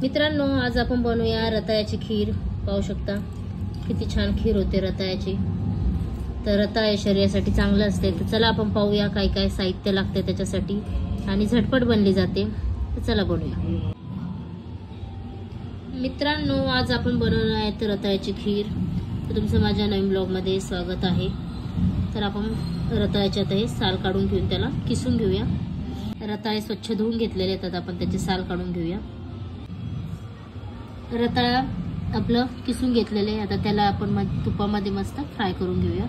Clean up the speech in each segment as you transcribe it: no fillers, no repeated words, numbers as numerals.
मित्रांनो, आज आपण बनवूया रताळ्याची खीर। पाहू शकता किती छान खीर होते रताळ्याची। तर रताळे शरीरासाठी चांगलं असते। तर चला आपण पाहूया काय काय साहित्य लागते त्याच्यासाठी आणि झटपट बनली जाते। तर चला बनवूया। मित्रांनो, आज आपण बनवणार आहे रताळ्याची खीर। तर तुमचं माझ्या नवीन ब्लॉग मध्ये स्वागत आहे। तर आपण रताळ्याचे हे साल काढून घेऊन त्याला किसून घेऊया। रताळे स्वच्छ धुवून घेतलेले आहेत, आपण त्याचे साल काढून घेऊया। रताळा आपलं किसून घेतलेले आहे, आता त्याला आपण तुपामध्ये मस्त फ्राय करून घेऊया।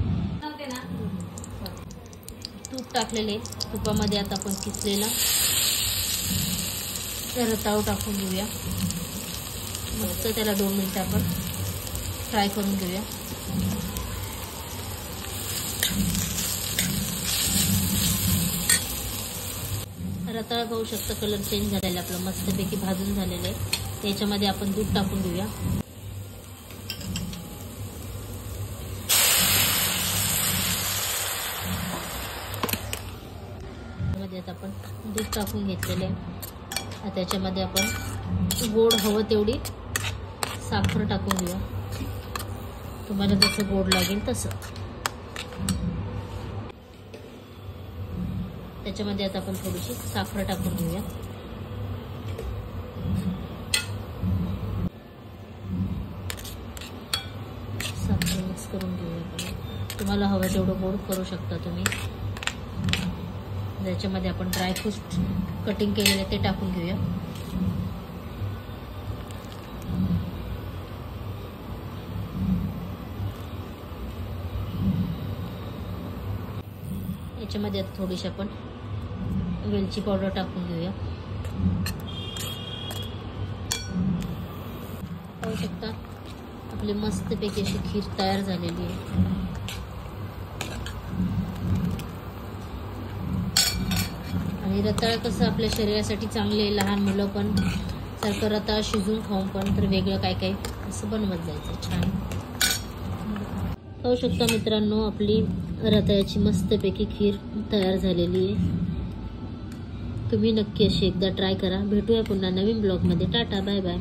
तूप टाकलेले तुपामध्ये आता आपण किसलेला रताळा टाकून घेऊया। मस्त त्याला 2 मिनिटं आपण फ्राय करून घेऊया। रताळा पाहू शकता कलर चेंज झालेला आपला, मस्तपैकी भाजून झालेलं आहे। त्याच्यामध्ये आपण दूध टाकून घेऊया। मध्ये आता आपण दूध टाकून घेतलेले आहे। त्याच्यामध्ये आपण गोड हवं तेवढी साखर टाकून घेऊया, तुम्हाला जसं गोड लागेल तसं। त्याच्यामध्ये आता आपण थोडीशी साखर टाकून घेऊया। साखर मिक्स करून घेऊया। तुम्हाला हवं तेवढं गोड करू शकता तुम्ही। त्याच्यामध्ये आपण ड्रायफ्रूट कटिंग केलेले ते टाकून घेऊया। याच्यामध्ये आता थोडीशी आपण वेलची पावडर टाकून घेऊया। पाहू शकता आपली मस्तपैकी अशी खीर तयार झालेली आहे। आणि रताळा कसं आपल्या शरीरासाठी चांगले, लहान मुलं पण सारखं रताळा शिजून खाऊन पण तर वेगळं काय काय असं बनवत जायचं छान। पाहू शकता मित्रांनो, आपली रताळ्याची मस्तपैकी खीर तयार झालेली आहे। तुम्ही नक्की अशी एकदा ट्राय करा। भेटूया पुन्हा नवीन ब्लॉग मध्ये। Tata, bye bye.